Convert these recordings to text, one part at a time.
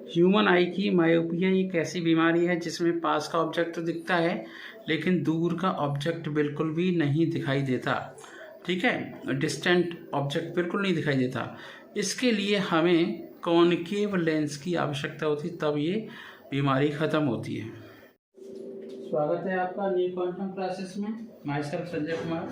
Human आई की myopia एक ऐसी बीमारी है जिसमें पास का ऑब्जेक्ट तो दिखता है लेकिन दूर का ऑब्जेक्ट बिल्कुल भी नहीं दिखाई देता। ठीक है, डिस्टेंट ऑब्जेक्ट बिल्कुल नहीं दिखाई देता। इसके लिए हमें कॉनकेव लेंस की आवश्यकता होती, तब ये बीमारी ख़त्म होती है। स्वागत है आपका न्यू क्वांटम क्लासेस में। My self Sanjay Kumar.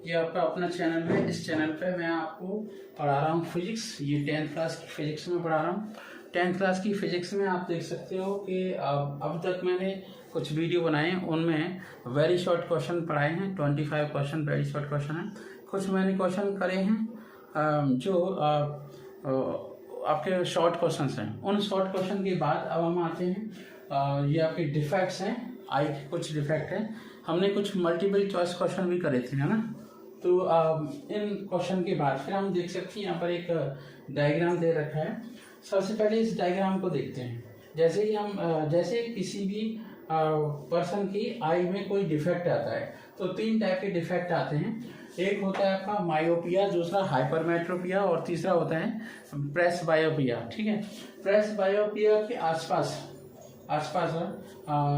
ये आपका अपना चैनल है। इस चैनल पे मैं आपको पढ़ा रहा हूँ फिजिक्स। ये 10th क्लास की फिजिक्स में पढ़ा रहा हूँ। 10th क्लास की फिजिक्स में आप देख सकते हो कि अब तक मैंने कुछ वीडियो बनाए हैं, उनमें वेरी शॉर्ट क्वेश्चन पढ़ाए हैं। 25 क्वेश्चन वेरी शॉर्ट क्वेश्चन हैं। कुछ मैंने क्वेश्चन करे हैं जो आपके शॉर्ट क्वेश्चन हैं। उन शॉर्ट क्वेश्चन के बाद अब हम आते हैं, ये आपके डिफेक्ट्स हैं, आई के कुछ डिफेक्ट हैं। हमने कुछ मल्टीपल चॉइस क्वेश्चन भी करे थे, है ना। तो इन क्वेश्चन के बाद फिर हम देख सकते हैं, यहाँ पर एक डायग्राम दे रखा है। सबसे पहले इस डायग्राम को देखते हैं। जैसे ही हम जैसे किसी भी पर्सन की आई में कोई डिफेक्ट आता है तो 3 टाइप के डिफेक्ट आते हैं। एक होता है आपका मायोपिया, दूसरा हाइपरमेट्रोपिया और तीसरा होता है प्रेसबायोपिया। ठीक है, प्रेसबायोपिया के आसपास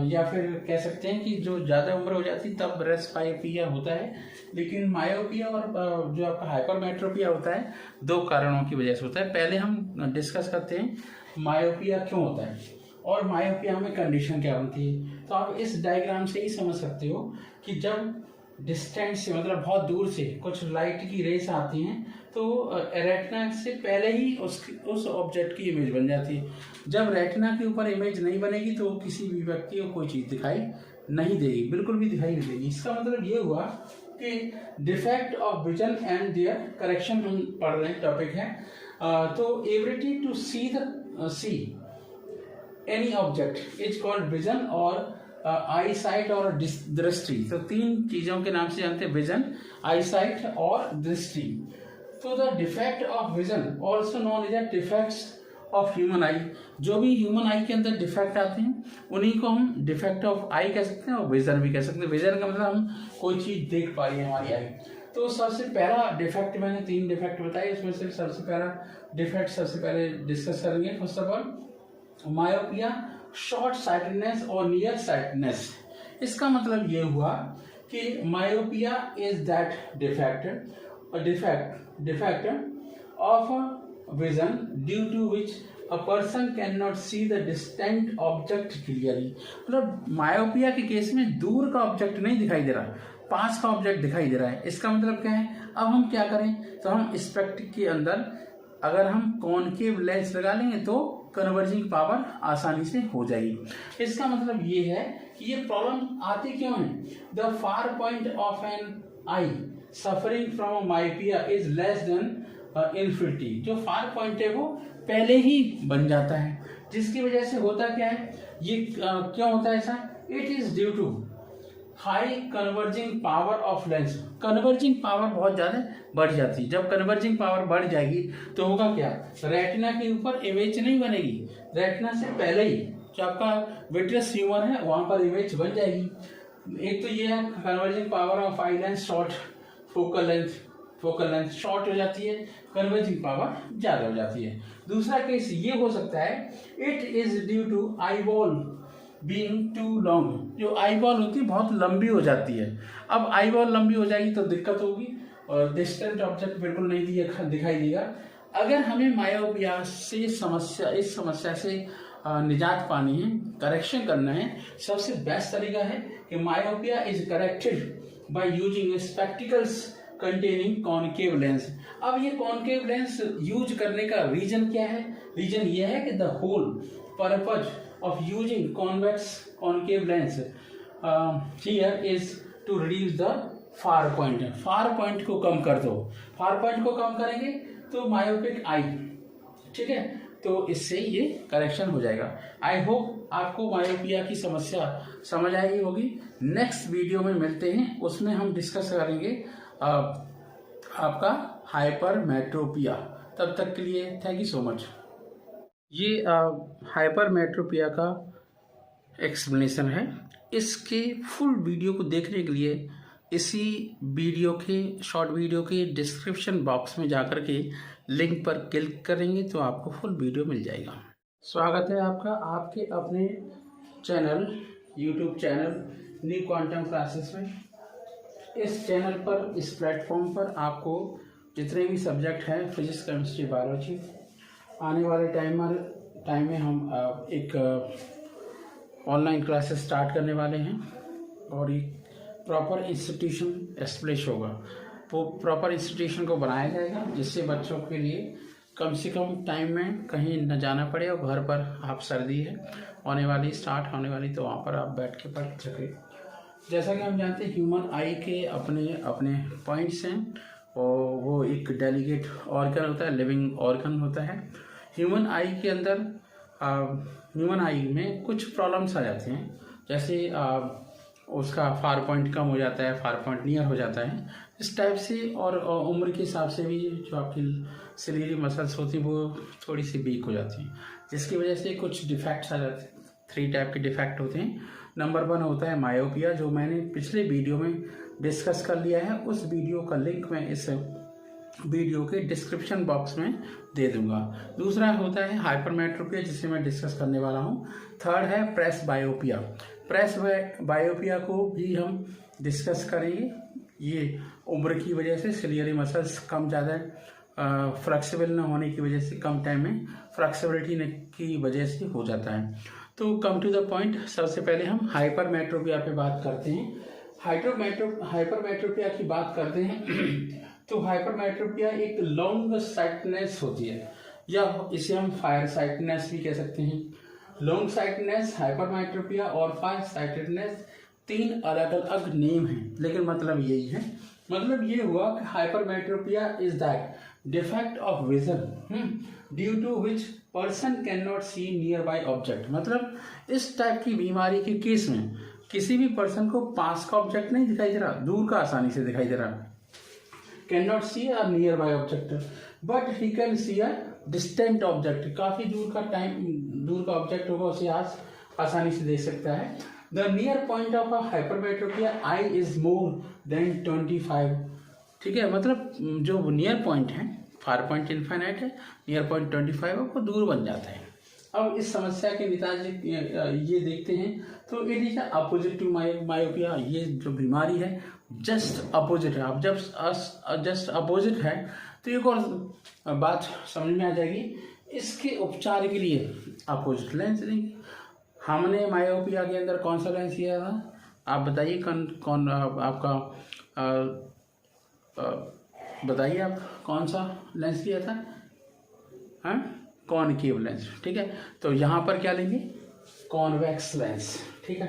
या फिर कह सकते हैं कि जो ज़्यादा उम्र हो जाती तब प्रेसबायोपिया होता है। लेकिन मायोपिया और जो आपका हाइपरमेट्रोपिया होता है 2 कारणों की वजह से होता है। पहले हम डिस्कस करते हैं मायोपिया क्यों होता है और मायोपिया में कंडीशन क्या बनती है। तो आप इस डायग्राम से ही समझ सकते हो कि जब डिस्टेंस से, मतलब बहुत दूर से कुछ लाइट की रेस आती हैं तो रेटिना से पहले ही उस ऑब्जेक्ट की इमेज बन जाती है। जब रेटिना के ऊपर इमेज नहीं बनेगी तो किसी भी व्यक्ति को कोई चीज़ दिखाई नहीं देगी, बिल्कुल भी दिखाई नहीं देगी। इसका मतलब ये हुआ कि defect of vision and their correction हम पढ़ रहे हैं, टॉपिक है। तो ability to see any object is called vision और आई साइट और दृष्टि। तो 3 चीजों के नाम से जानते हैं, विजन, आई साइट और दृष्टि। तो the defect of vision also known as defects of human eye. जो भी ह्यूमन आई के अंदर डिफेक्ट आते हैं उन्हीं को हम डिफेक्ट ऑफ आई कह सकते हैं और विजन भी कह सकते हैं। विजन का मतलब हम कोई चीज देख पा रही है हमारी आई। तो सबसे पहला डिफेक्ट, मैंने 3 डिफेक्ट बताए, इसमें से सबसे पहला डिफेक्ट सबसे पहले डिस्कस करेंगे। First of all myopia, short sightedness और नियर साइटेडनेस। इसका मतलब ये हुआ कि myopia is that defect of vision due to which a person can not see the distant object clearly. मतलब मायोपिया के केस में दूर का ऑब्जेक्ट नहीं दिखाई दे रहा, पास का ऑब्जेक्ट दिखाई दे रहा है। इसका मतलब क्या है, अब हम क्या करें, तो हम स्पेक्ट के अंदर अगर हम कॉनकेव लेंस लगा लेंगे तो कन्वर्जिंग पावर आसानी से हो जाएगी। इसका मतलब ये है कि ये प्रॉब्लम आती क्यों है। The far point of an eye suffering from myopia is less than infinity. जो फार पॉइंट है वो पहले ही बन जाता है, जिसकी वजह से होता क्या है, ये क्यों होता है ऐसा। It is due to high converging power of lens. Converging power बहुत ज़्यादा बढ़ जाती है। जब कन्वर्जिंग पावर बढ़ जाएगी तो होगा क्या, रेटिना के ऊपर इमेज नहीं बनेगी, रेटिना से पहले ही जो आपका विट्रियस ह्यूमर है वहाँ पर इमेज बन जाएगी। एक तो ये है converging power of eye lens short, focal length short हो जाती है, कन्वर्जिंग पावर ज़्यादा हो जाती है। दूसरा केस ये हो सकता है, it is due to eye ball being too long. जो आई बॉल होती है बहुत लंबी हो जाती है। अब आई बॉल लंबी हो जाएगी तो दिक्कत होगी और डिस्टेंट ऑब्जेक्ट बिल्कुल नहीं दिखाई देगा। अगर हमें मायोपिया से इस समस्या से निजात पानी है, करेक्शन करना है, सबसे बेस्ट तरीका है कि myopia is corrected by using spectacles containing concave lens. अब ये कॉनकेव लेंस यूज करने का रीजन क्या है, रीजन ये है कि the whole purpose of using convex concave lens here is to reduce the far point। far point को कम कर दो, far point को कम करेंगे तो मायोपिक आई, ठीक है, तो इससे ये करेक्शन हो जाएगा। आई होप आपको मायोपिया की समस्या समझ आई होगी। नेक्स्ट वीडियो में मिलते हैं, उसमें हम डिस्कस करेंगे आपका हाइपरमेट्रोपिया। तब तक के लिए थैंक यू सो मच। ये हाइपरमेट्रोपिया का एक्सप्लेनेशन है। इसके फुल वीडियो को देखने के लिए इसी वीडियो के शॉर्ट वीडियो के डिस्क्रिप्शन बॉक्स में जाकर के लिंक पर क्लिक करेंगे तो आपको फुल वीडियो मिल जाएगा। स्वागत है आपका आपके अपने channel YouTube channel new quantum classes में। इस चैनल पर, इस प्लेटफॉर्म पर आपको जितने भी सब्जेक्ट हैं फिजिक्स, केमिस्ट्री, बायोलॉजी, आने वाले टाइम में हम एक ऑनलाइन क्लासेस स्टार्ट करने वाले हैं और एक प्रॉपर इंस्टीट्यूशन एस्टेब्लिश होगा। वो प्रॉपर इंस्टीट्यूशन को बनाया जाएगा जिससे बच्चों के लिए कम से कम टाइम में कहीं न जाना पड़े और घर पर आप सर्दी है स्टार्ट होने वाली तो वहाँ पर आप बैठ के पढ़ सकें। जैसा कि हम जानते हैं ह्यूमन आई के अपने अपने पॉइंट्स हैं और वो एक डेलिकेट ऑर्गन होता है, लिविंग ऑर्गन होता है। ह्यूमन आई के अंदर ह्यूमन आई में कुछ प्रॉब्लम्स आ जाते हैं, जैसे उसका फार पॉइंट कम हो जाता है, फार पॉइंट नियर हो जाता है, इस टाइप से। और उम्र के हिसाब से भी जो आपकी सिलेरी मसल्स होती हैं वो थोड़ी सी वीक हो जाती हैं, जिसकी वजह से कुछ डिफेक्ट्स आ जाते हैं। 3 टाइप के डिफेक्ट होते हैं। नंबर 1 होता है मायोपिया, जो मैंने पिछले वीडियो में डिस्कस कर लिया है। उस वीडियो का लिंक मैं इस वीडियो के डिस्क्रिप्शन बॉक्स में दे दूंगा। दूसरा होता है हाइपरमेट्रोपिया, जिसे मैं डिस्कस करने वाला हूँ। थर्ड है प्रेस बायोपिया। प्रेस बायोपिया को भी हम डिस्कस करेंगे। ये उम्र की वजह से सिलियरी मसल्स कम ज़्यादा फ्लेक्सिबल न होने की वजह से कम टाइम में फ्लेक्सिबिलिटी की वजह से हो जाता है। तो कम टू द पॉइंट, सबसे पहले हम हाइपरमेट्रोपिया पे बात करते हैं। हाइपरमेट्रोपिया की बात करते हैं तो हाइपरमेट्रोपिया एक लॉन्ग साइटनेस होती है, या इसे हम फायर साइटनेस भी कह सकते हैं। लॉन्ग साइटनेस, हाइपरमेट्रोपिया और फायर साइटनेस 3 अलग अलग नेम हैं, लेकिन मतलब यही है। मतलब ये हुआ कि hypermetropia is that defect of vision due to which person can not see nearby object. मतलब इस टाइप की बीमारी के केस में किसी भी पर्सन को पास का ऑब्जेक्ट नहीं दिखाई दे रहा, दूर का आसानी से दिखाई दे रहा। Can not see a nearby object but he can see a distant object. काफी दूर का ऑब्जेक्ट होगा, उसे आसानी से देख सकता है। The near point of a hypermetropia I is more than 25। ठीक है, मतलब जो नियर पॉइंट है, फार पॉइंट इनफाइनाइट है, नियर पॉइंट 25 है, वो दूर बन जाता है। अब इस समस्या के निताज ये देखते हैं तो it is opposite to myopia. ये जो बीमारी है जस्ट अपोजिट है। अब जब जस्ट अपोजिट है तो एक और बात समझ में आ जाएगी। इसके उपचार के लिए अपोजिट लेंस देंगे। हमने मायोपिया के अंदर कौन सा लेंस लिया था, आप बताइए। कौन आपका बताइए आप कौन सा लेंस लिया था? हाँ, कॉनकेव लेंस। ठीक है, तो यहाँ पर क्या लेंगे? Convex lens. ठीक है,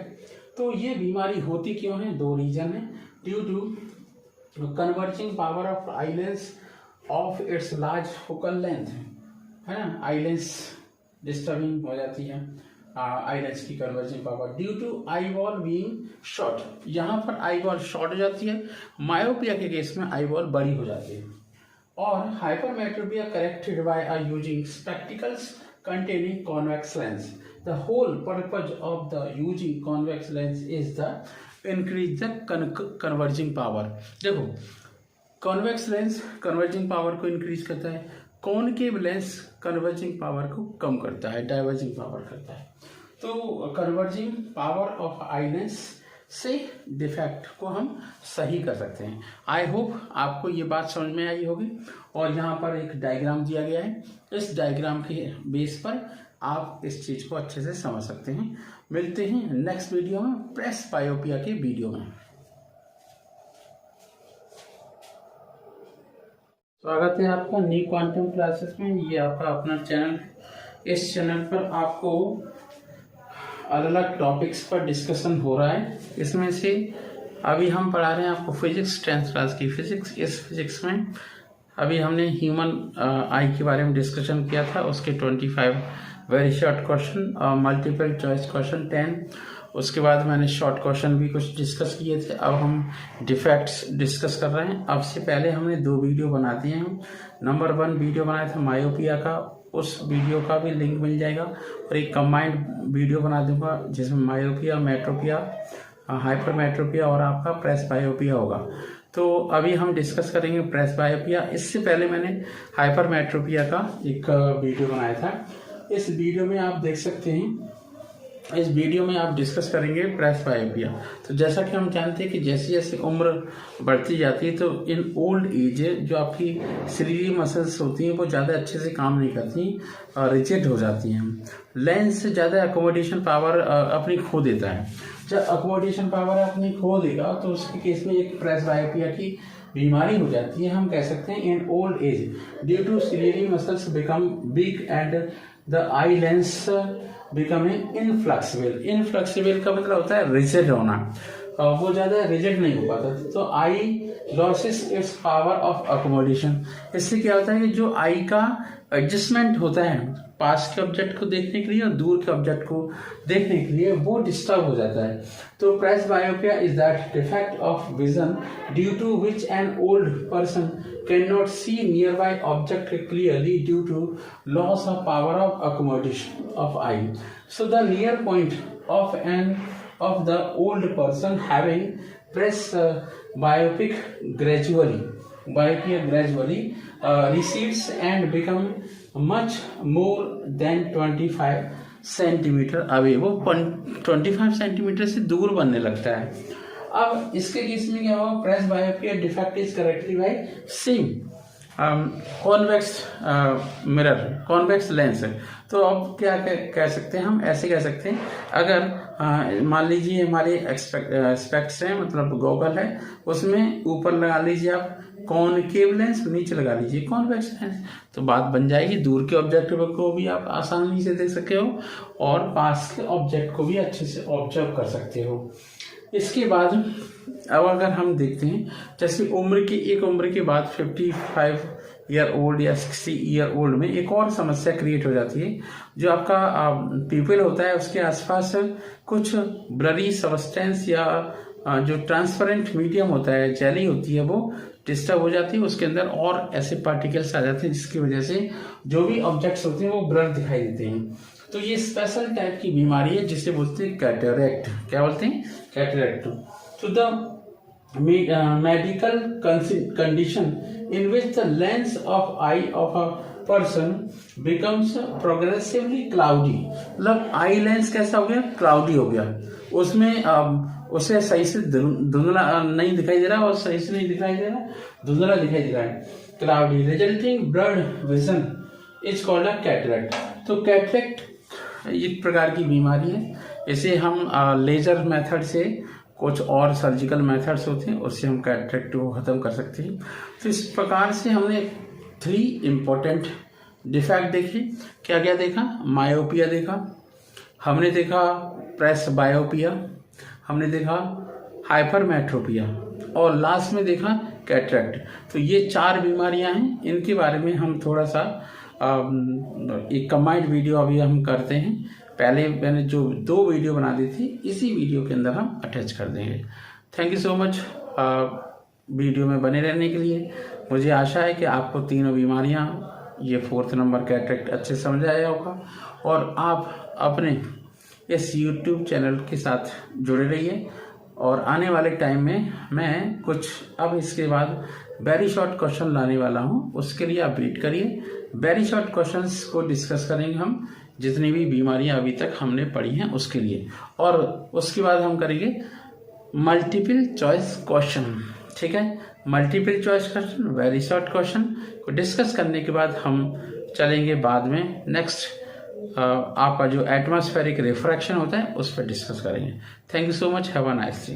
तो ये बीमारी होती क्यों है? 2 रीजन है। Due to converging power of eye lens of its large focal length, है ना। आई लेंस डिस्टर्बिंग हो जाती है, आई लेंस की converging power. Due to eye ball being short, यहाँ पर आई बॉल शॉर्ट हो जाती है। मायोपिया के केस में आई बॉल बड़ी हो जाती है। और hypermetropia corrected by using spectacles containing convex lens. The whole purpose of the using convex lens is the increase the converging power. देखो, convex lens converging power को increase करता है, concave lens converging power को कम करता है, diverging power करता है। तो converging power of eye lens से डिफेक्ट को हम सही कर सकते हैं। आई होप आपको ये बात समझ में आई होगी। और यहाँ पर एक डायग्राम दिया गया है, इस डायग्राम के बेस पर आप इस चीज को अच्छे से समझ सकते हैं। मिलते हैं नेक्स्ट वीडियो में, प्रेस बायोपिया के वीडियो में। स्वागत है आपका न्यू क्वांटम क्लासेस में। ये आपका अपना चैनल। इस चैनल पर आपको अलग अलग टॉपिक्स पर डिस्कशन हो रहा है। इसमें से अभी हम पढ़ा रहे हैं आपको फिजिक्स, 10th क्लास की फिजिक्स। इस फिजिक्स में अभी हमने ह्यूमन आई के बारे में डिस्कशन किया था, उसके 25 वेरी शॉर्ट क्वेश्चन और मल्टीपल चॉइस क्वेश्चन 10। उसके बाद मैंने शॉर्ट क्वेश्चन भी कुछ डिस्कस किए थे। अब हम डिफेक्ट्स डिस्कस कर रहे हैं। अब से पहले हमने 2 वीडियो बना दिए हैं। नंबर 1 वीडियो बनाया था मायोपिया का, उस वीडियो का भी लिंक मिल जाएगा। और एक कंबाइंड वीडियो बना दूंगा जिसमें मायोपिया, मेट्रोपिया, हाइपरमेट्रोपिया और आपका प्रेस बायोपिया होगा। तो अभी हम डिस्कस करेंगे प्रेस बायोपिया। इससे पहले मैंने हाइपरमेट्रोपिया का एक वीडियो बनाया था। इस वीडियो में आप देख सकते हैं, इस वीडियो में आप डिस्कस करेंगे प्रेस बायोपिया। तो जैसा कि हम जानते हैं कि जैसे जैसे उम्र बढ़ती जाती है तो इन ओल्ड एज जो आपकी शरीरीय मसल्स होती हैं वो ज़्यादा अच्छे से काम नहीं करती और रिजिड हो जाती हैं। लेंस ज़्यादा अकोमोडेशन पावर अपनी खो देता है। जब अकोमोडेशन पावर अपनी खो देगा तो उसके केस में एक प्रेस बायोपिया की बीमारी हो जाती है। हम कह सकते हैं in old age due to शरीरीय muscles become big and the eye lens becoming inflexible. Inflexible का मतलब होता है रिजिड होना, वो ज़्यादा रिजिड नहीं हो पाता। तो eye loses its power of accommodation. इससे क्या होता है कि जो आई का एडजस्टमेंट होता है पास के ऑब्जेक्ट को देखने के लिए और दूर के ऑब्जेक्ट को देखने के लिए, वो डिस्टर्ब हो जाता है। तो presbyopia is that defect of vision due to which an old person cannot see nearby object clearly due to loss of power of accommodation of eye. So the near point of the old person having press myopia gradually recedes and become much more than 25 centimetre away, वो 25 centimetre से दूर बनने लगता है। अब इसके case में क्या होगा, presbyopia defect is corrected by same convex mirror, convex lens. तो अब क्या कह सकते हैं हम, ऐसे कह सकते हैं अगर मान लीजिए हमारे स्पेक्ट्स हैं, मतलब गॉगल है, उसमें ऊपर लगा लीजिए आप कॉनकेव लेंस, नीचे लगा लीजिए कॉन्वेक्स लेंस, तो बात बन जाएगी। दूर के ऑब्जेक्ट को भी आप आसानी से देख सकते हो और पास के ऑब्जेक्ट को भी अच्छे से ऑब्जर्व कर सकते हो। इसके बाद अब अगर हम देखते हैं जैसे उम्र के बाद 55 ईयर ओल्ड या 60 ईयर ओल्ड में एक और समस्या क्रिएट हो जाती है। जो आपका पीपल होता है उसके आसपास कुछ ब्लरी सब्सटेंस या जो ट्रांसपेरेंट मीडियम होता है, जेली होती है, वो डिस्टर्ब हो जाती है। उसके अंदर और ऐसे पार्टिकल्स आ जाते हैं जिसकी वजह से जो भी ऑब्जेक्ट्स होते हैं वो ब्लर दिखाई देते हैं। तो ये स्पेशल टाइप की बीमारी है जिसे बोलते हैं कैटरेक्ट। क्या बोलते हैं? कैटरेक्ट। तो the medical condition in which the lens of I of a person becomes progressively cloudy. मतलब आई लेंस कैसा हो गया? क्लाउडी हो गया। उसमें उसे सही से धुंधला नहीं दिखाई दे रहा और सही से नहीं दिखाई दे रहा, धुंधला दिखाई दे रहा है, cloudy. Resulting blurred vision is called a cataract. तो कैटरेक्ट एक प्रकार की बीमारी है। इसे हम लेजर मेथड से, कुछ और सर्जिकल मेथड्स होते हैं, उससे हम कैटरेक्ट को ख़त्म कर सकते हैं। तो इस प्रकार से हमने 3 इम्पोर्टेंट डिफेक्ट देखे। क्या क्या देखा? मायोपिया देखा, हमने देखा प्रेस बायोपिया, हमने देखा हाइपरमेट्रोपिया और लास्ट में देखा कैटरेक्ट। तो ये 4 बीमारियां हैं, इनके बारे में हम थोड़ा सा एक कंबाइंड वीडियो अभी हम करते हैं। पहले मैंने जो 2 वीडियो बना दी थी, इसी वीडियो के अंदर हम अटैच कर देंगे। Thank you so much video में बने रहने के लिए। मुझे आशा है कि आपको तीनों बीमारियां, ये 4th नंबर कैटरेक्ट अच्छे समझ आया होगा और आप अपने इस YouTube चैनल के साथ जुड़े रहिए। और आने वाले टाइम में मैं कुछ अब इसके बाद वेरी शॉर्ट क्वेश्चन लाने वाला हूं, उसके लिए आप वेट करिए। वेरी शॉर्ट क्वेश्चंस को डिस्कस करेंगे हम, जितनी भी बीमारियां अभी तक हमने पढ़ी हैं उसके लिए, और उसके बाद हम करेंगे मल्टीपल चॉइस क्वेश्चन। ठीक है, multiple choice question, very short question को डिस्कस करने के बाद हम चलेंगे बाद में नेक्स्ट आपका जो एटमॉस्फेरिक रिफ्रैक्शन होता है उस पर डिस्कस करेंगे। Thank you so much, have a nice day.